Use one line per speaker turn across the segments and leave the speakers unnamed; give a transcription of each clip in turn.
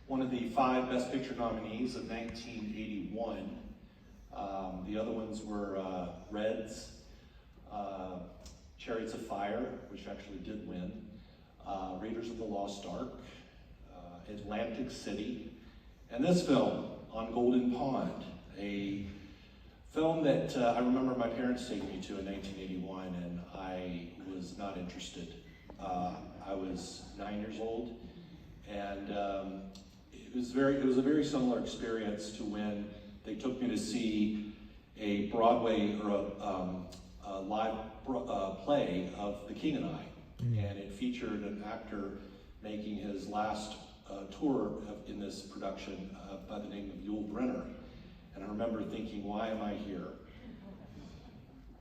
one of the 5 Best Picture nominees of 1981. The other ones were Reds, Chariots of Fire, which actually did win, Raiders of the Lost Ark, Atlantic City, and this film, On Golden Pond, a film that I remember my parents taking me to in 1981, and I was not interested. I was 9 years old, and it was a very similar experience to when they took me to see a Broadway or a live play of The King and I, and it featured an actor making his last tour in this production by the name of Yul Brynner. And I remember thinking, why am I here?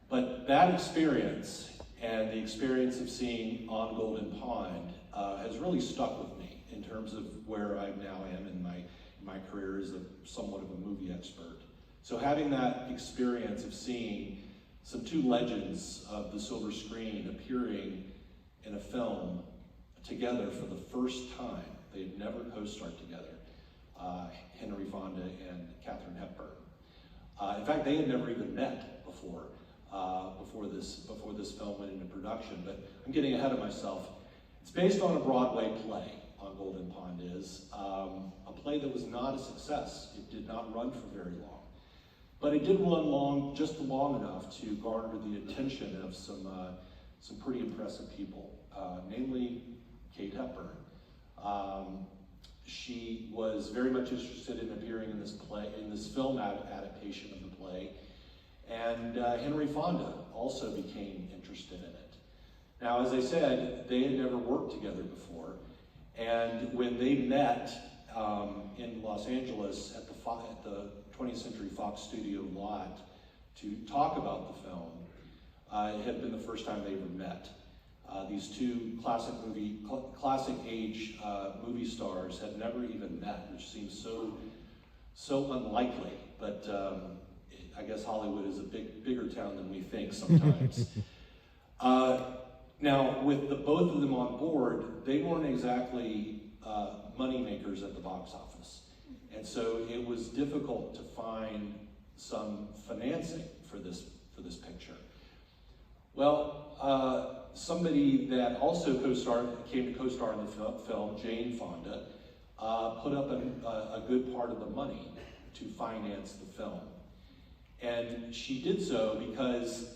But that experience and the experience of seeing On Golden Pond has really stuck with me in terms of where I now am in my career as somewhat of a movie expert. So having that experience of seeing some 2 legends of the silver screen appearing in a film together for the first time, they had never co-starred together, Henry Fonda and Katharine Hepburn. In fact, they had never even met before this film went into production, but I'm getting ahead of myself. It's based on a Broadway play, On Golden Pond is, a play that was not a success. It did not run for very long, but it did run just long enough to garner the attention of some pretty impressive people, namely Kate Hepburn. She was very much interested in appearing in this film adaptation of the play, and Henry Fonda also became interested in it. Now, as I said, they had never worked together before, and when they met in Los Angeles at the 20th Century Fox studio lot to talk about the film, it had been the first time they ever met. These 2 classic age movie stars had never even met, which seems so unlikely. But I guess Hollywood is a bigger town than we think sometimes. Now, with both of them on board, they weren't exactly money makers at the box office, and so it was difficult to find some financing for this picture. Well, somebody that also came to co-star in the film, Jane Fonda, put up a good part of the money to finance the film. And she did so because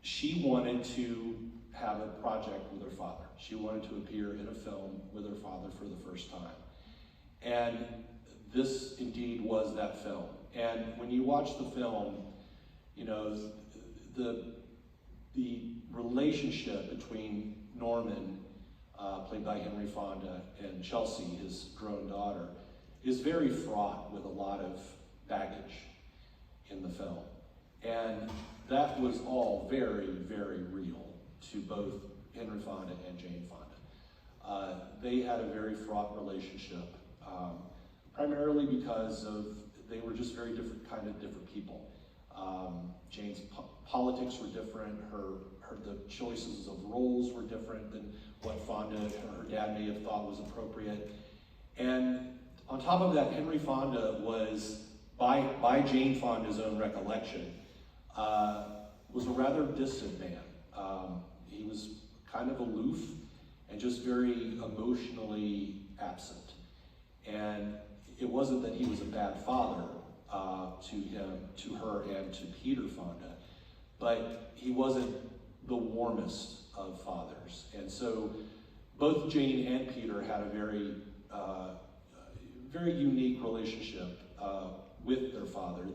she wanted to have a project with her father. She wanted to appear in a film with her father for the first time. And this indeed was that film. And when you watch the film, you know, the relationship between Norman, played by Henry Fonda, and Chelsea, his grown daughter, is very fraught with a lot of baggage in the film. And that was all very, very real to both Henry Fonda and Jane Fonda. They had a very fraught relationship, primarily because they were just very different people. Jane's politics were different, the choices of roles were different than what Fonda, her dad may have thought was appropriate. And on top of that, Henry Fonda was, by Jane Fonda's own recollection, was a rather distant man. He was kind of aloof and just very emotionally absent. And it wasn't that he was a bad father to her, and to Peter Fonda, but he wasn't the warmest of fathers. And so both Jane and Peter had a very, very unique relationship with their father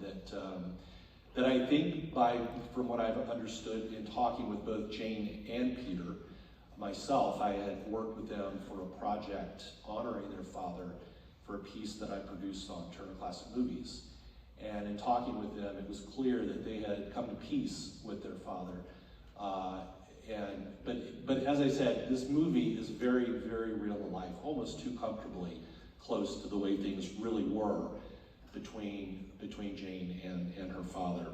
that I think, from what I've understood in talking with both Jane and Peter, myself, I had worked with them for a project honoring their father for a piece that I produced on Turner Classic Movies. And in talking with them, it was clear that they had come to peace with their father. But as I said, this movie is very, very real to life, almost too comfortably close to the way things really were between Jane and her father.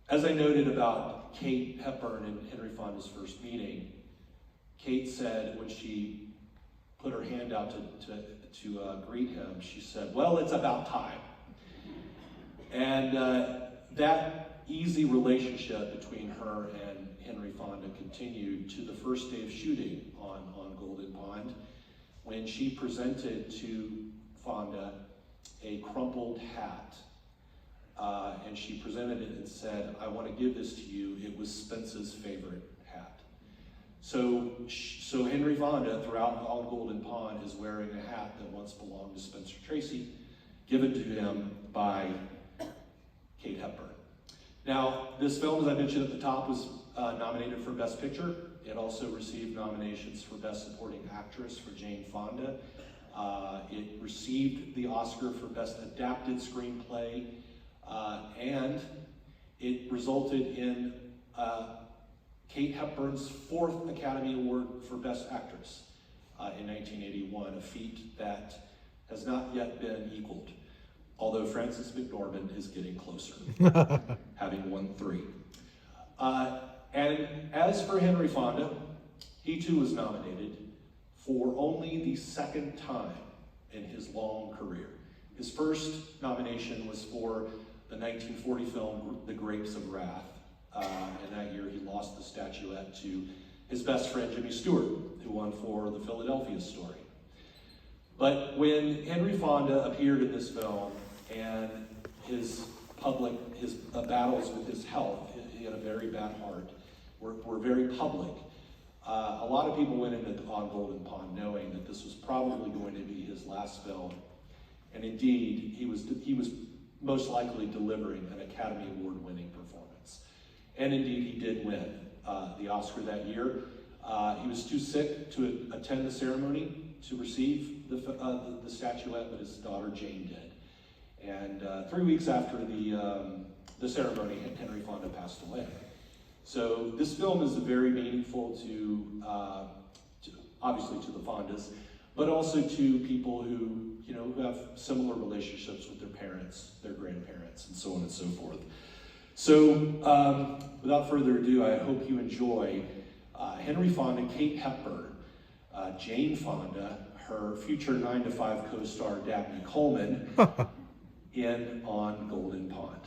As I noted about Kate Hepburn and Henry Fonda's first meeting, Kate said when she put her hand out to greet him, she said, "Well, it's about time." And that easy relationship between her and Henry Fonda continued to the first day of shooting on Golden Pond, when she presented to Fonda a crumpled hat. And she presented it and said, "I want to give this to you. It was Spence's favorite hat." So Henry Fonda, throughout on Golden Pond, is wearing a hat that once belonged to Spencer Tracy, given to him by Kate Hepburn. Now, this film, as I mentioned at the top, was nominated for Best Picture. It also received nominations for Best Supporting Actress for Jane Fonda. It received the Oscar for Best Adapted Screenplay, and it resulted in Kate Hepburn's 4th Academy Award for Best Actress in 1981, a feat that has not yet been equaled, although Frances McDormand is getting closer, having won 3. And as for Henry Fonda, he too was nominated for only the 2nd time in his long career. His first nomination was for the 1940 film The Grapes of Wrath, and that year he lost the statuette to his best friend Jimmy Stewart, who won for The Philadelphia Story. But when Henry Fonda appeared in this film and his battles with his health, he had a very bad heart, were very public. A lot of people went on Golden Pond knowing that this was probably going to be his last film, and indeed, he was most likely delivering an Academy Award-winning performance. And indeed, he did win the Oscar that year. He was too sick to attend the ceremony to receive the statuette, but his daughter Jane did. And 3 weeks after the ceremony, Henry Fonda passed away. So this film is very meaningful to obviously to the Fondas, but also to people who have similar relationships with their parents, their grandparents, and so on and so forth. So without further ado, I hope you enjoy Henry Fonda, Kate Hepburn, Jane Fonda, her future 9 to 5 co-star Dabney Coleman in On Golden Pond.